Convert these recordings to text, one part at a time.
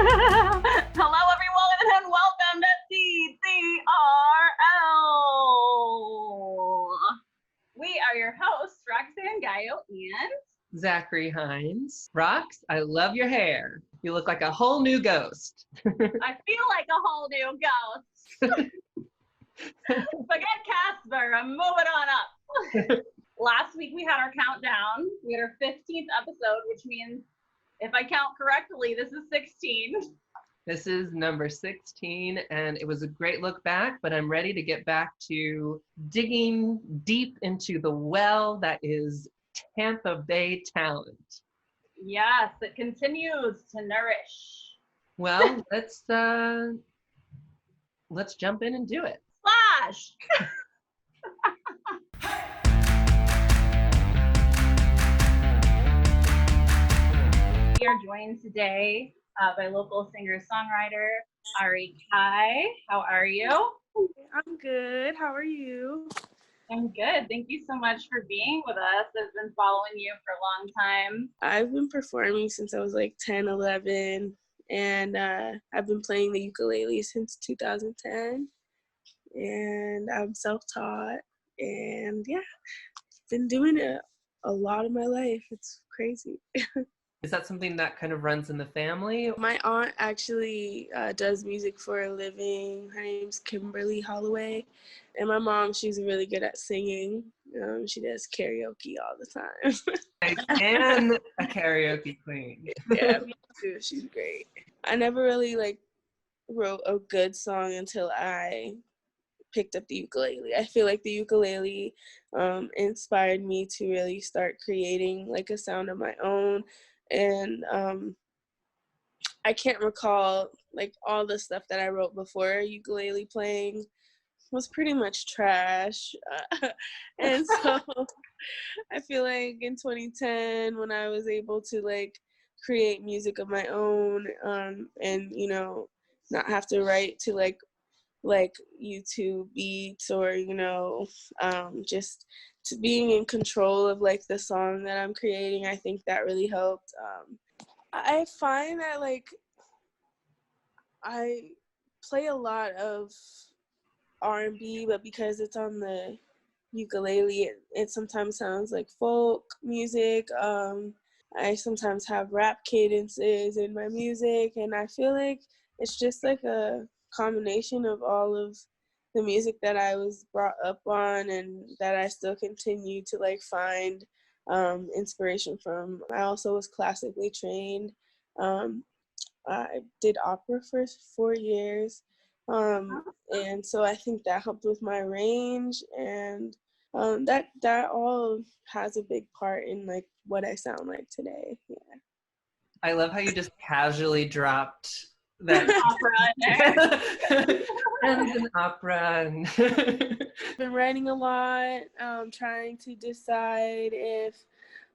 Hello, everyone, and welcome to TTRL. We are your hosts, Roxanne Gallo and Zachary Hines. Rox, I love your hair. You look like a whole new ghost. I feel like a whole new ghost. Forget Casper, I'm moving on up. Last week we had our countdown. We had our 15th episode, which means, if I count correctly, this is 16. This is number 16, and it was a great look back, but I'm ready to get back to digging deep into the well that is Tampa Bay talent. Yes, it continues to nourish. Well, let's jump in and do it. Slash! We are joined today by local singer-songwriter Ari Chi. How are you? I'm good. How are you? I'm good. Thank you so much for being with us. I've been following you for a long time. I've been performing since I was like 10, 11, and I've been playing the ukulele since 2010, and I'm self-taught, and yeah, been doing it a lot of my life. It's crazy. Is that something that kind of runs in the family? My aunt actually does music for a living. Her name's Kimberly Holloway. And my mom, she's really good at singing. She does karaoke all the time. And a karaoke queen. Yeah, me too. She's great. I never really wrote a good song until I picked up the ukulele. I feel like the ukulele inspired me to really start creating like a sound of my own. And I can't recall like all the stuff that I wrote before ukulele playing was pretty much trash. And so I feel like in 2010 when I was able to like create music of my own and you know not have to write to like YouTube beats or you know just to being in control of like the song that I'm creating, I think that really helped. I find that like I play a lot of R&B, but because it's on the ukulele, it sometimes sounds like folk music. I sometimes have rap cadences in my music, and I feel like it's just like a combination of all of the music that I was brought up on and that I still continue to like find inspiration from. I also was classically trained. I did opera for 4 years. And so I think that helped with my range, and that all has a big part in like what I sound like today. Yeah. I love how you just casually dropped that Opera in there. and an opera. And I've been writing a lot, trying to decide if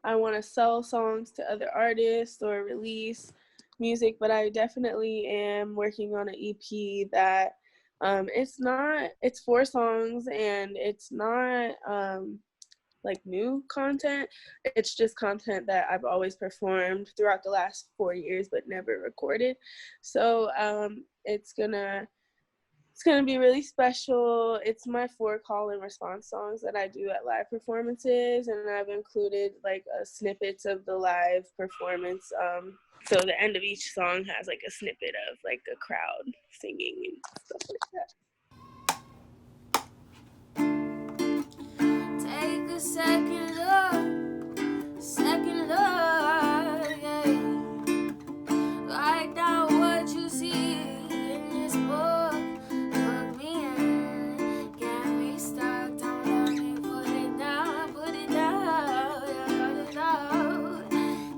I want to sell songs to other artists or release music, but I definitely am working on an EP that it's 4 songs and it's not like new content. It's just content that I've always performed throughout the last 4 years but never recorded. So it's gonna be really special. It's my 4 call and response songs that I do at live performances, and I've included like snippets of the live performance. So the end of each song has like a snippet of like a crowd singing and stuff like that. Take a second look, yeah. Write down what you see in this book. Put me in, get me stuck. Don't let me put it down,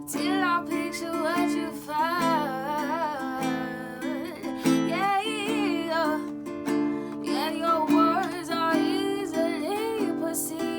till I picture what you found. Yeah, yeah, your words are easily perceived.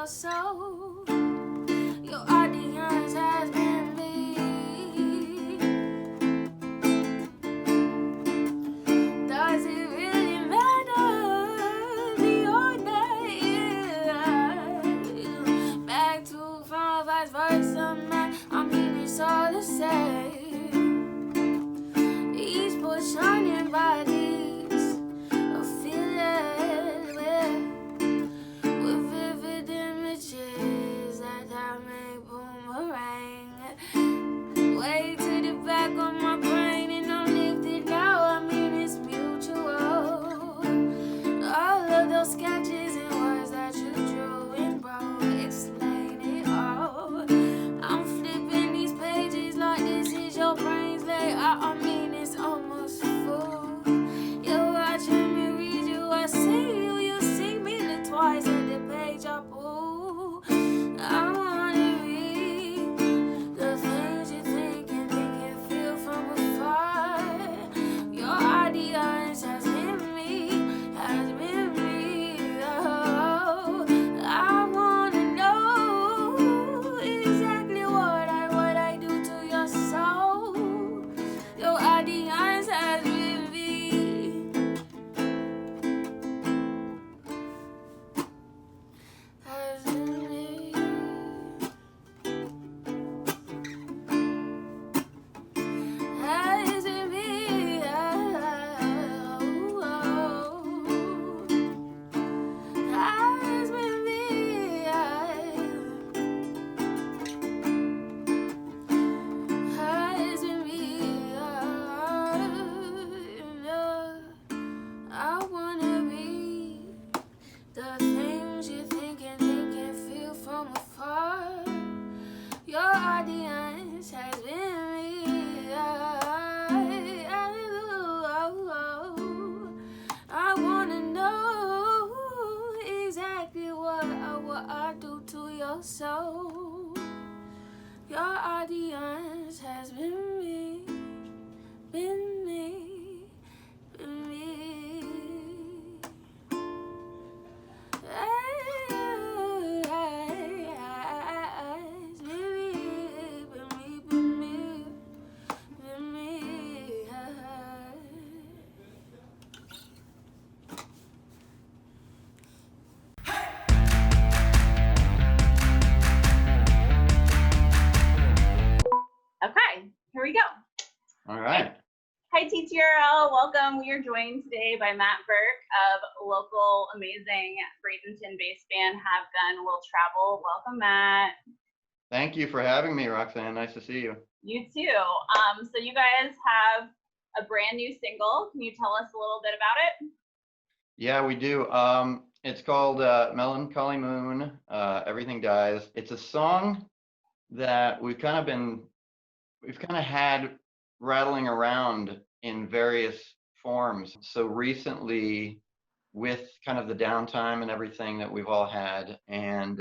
soul. Your audience has been me. Does it really matter? The order, back to front, vice versa, man. I mean, it's all the same. Each push on your bodies, a feeling with vivid images that I make boomerang. Way to the back of my brain, and I'm lifted now. I mean, it's mutual. All of those sketches and words that you drew and wrote explain it all. I'm flipping these pages like this is your brain's layout. I mean, it's almost full. You're watching me read you, I see you. You see me look twice at the page I pull. I wanna read the things you think and make it feel from afar. Your audience has been me, has been me. Oh, I wanna know exactly what I do to your soul. Your audience has been me, has been me. Has been me, has been me, has been me. I wanna read the things you think and they can feel from afar. Your audience has been me. I wanna know exactly what I do to your soul. Your audience has been me, been me, been me. Okay, here we go. All right. Hi TTRL, welcome. We are joined today by Matt Burke of local amazing Bradenton-based band Have Gun Will Travel. Welcome, Matt. Thank you for having me, Roxanne. Nice to see you. You too. So you guys have a brand new single. Can you tell us a little bit about it? Yeah, we do. It's called Melancholy Moon, Everything Dies. It's a song that we've kind of had rattling around in various forms. So recently, with kind of the downtime and everything that we've all had, and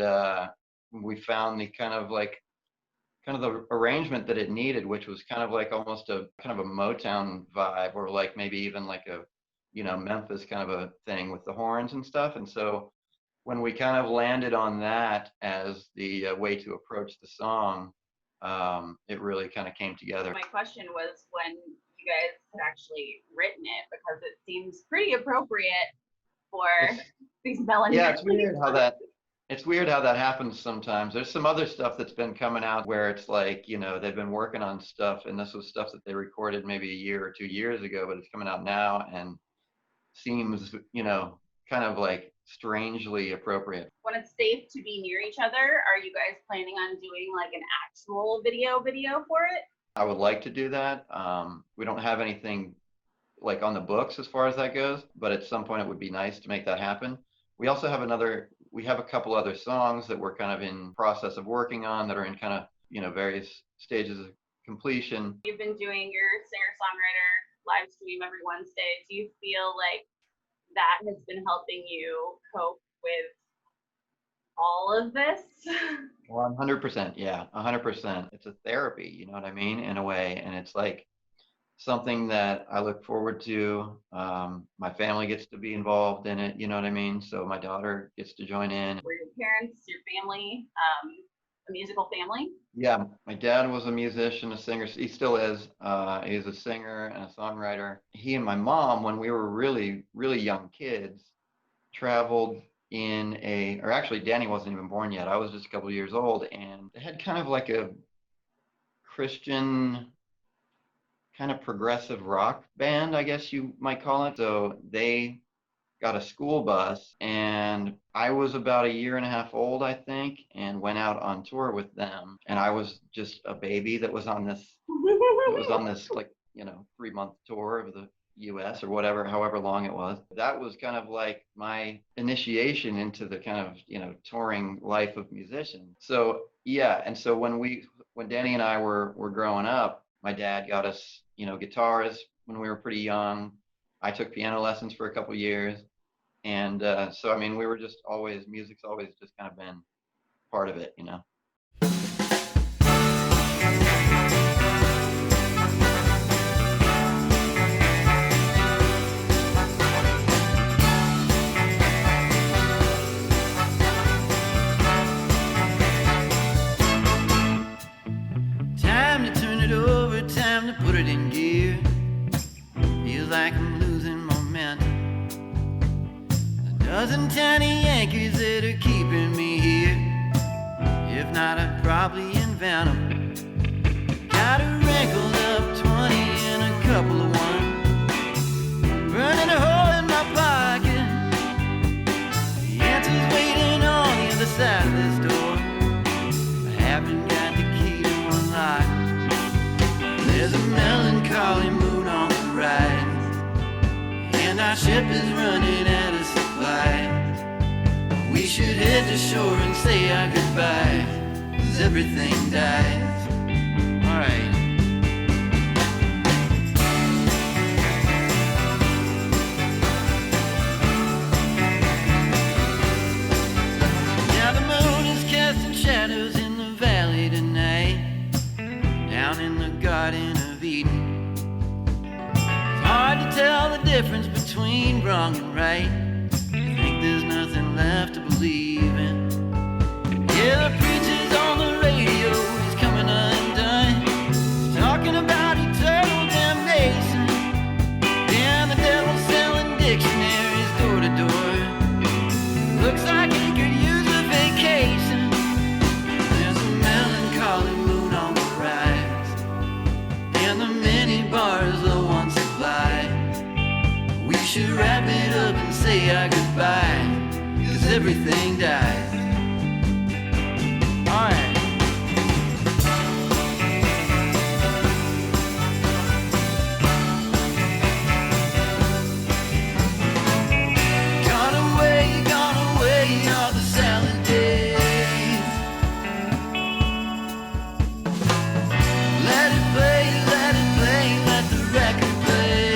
we found the kind of the arrangement that it needed, which was kind of like almost a kind of a Motown vibe, or like maybe even like a Memphis kind of a thing with the horns and stuff. And so when we kind of landed on that as the way to approach the song, it really kind of came together. My question was when you guys had actually written it, because it seems pretty appropriate for these melancholy. Yeah, it's weird how that happens sometimes. There's some other stuff that's been coming out where it's like, they've been working on stuff, and this was stuff that they recorded maybe a year or 2 years ago, but it's coming out now and seems, kind of like strangely appropriate. When it's safe to be near each other, are you guys planning on doing like an actual video for it? I would like to do that. We don't have anything like on the books as far as that goes, but at some point it would be nice to make that happen. We also have a couple other songs that we're kind of in process of working on that are in kind of, various stages of completion. You've been doing your singer-songwriter live stream every Wednesday. Do you feel like that has been helping you cope with all of this? 100%. Yeah, 100%. It's a therapy, you know what I mean, in a way. And it's like something that I look forward to. My family gets to be involved in it, you know what I mean? So my daughter gets to join in. Were parents, your family, a musical family? Yeah, my dad was a musician, a singer. He still is. He's a singer and a songwriter. He and my mom, when we were really, really young kids, traveled or actually Danny wasn't even born yet. I was just a couple of years old, and they had kind of like a Christian kind of progressive rock band, I guess you might call it. So they got a school bus, and I was about a year and a half old, I think, and went out on tour with them. And I was just a baby that was on this like, 3-month tour of the US or whatever, however long it was. That was kind of like my initiation into the kind of, touring life of musician. So yeah, and so when Danny and I were growing up, my dad got us, guitars when we were pretty young. I took piano lessons for a couple years. And so, I mean, we were just music's always just kind of been part of it, Time to turn it over, time to put it in gear. Feels like I'm losing momentum. A dozen tiny Yankees that are keeping me here. If not, I'd probably invent them. Got a wrinkled up 20 and a couple of ones, burning a hole in my pocket. The answer's waiting on the other side of this door. I haven't got the key to unlock. There's a melancholy moon on the rise, and our ship is running out of supplies. We should head to shore and say our goodbyes, 'cause everything dies. Alright. Now the moon is casting shadows in the valley tonight, down in the Garden of Eden. It's hard to tell the difference between wrong and right. You think there's nothing left to believe in. Yeah, the preacher's on the radio, he's coming undone. He's talking about eternal damnation. And the devil's selling dictionaries door to door. Looks like he could use a vacation. There's a melancholy moon on the rise, and the mini bars low on supply. We should wrap it up and say our goodbye, 'cause everything dies. Alright. Gone away all the salad days. Let it play, let the record play.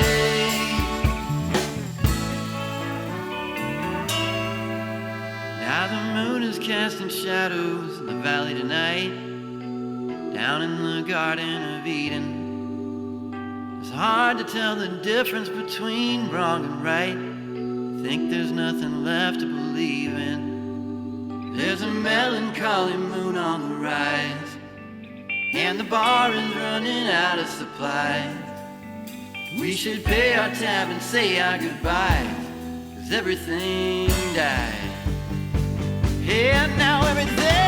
Now the moon is casting shadows in the valley tonight, down in the Garden of Eden. It's hard to tell the difference between wrong and right. Think there's nothing left to believe in. There's a melancholy moon on the rise, and the bar is running out of supplies. We should pay our tab and say our goodbyes, 'cause everything dies. Yeah, now everything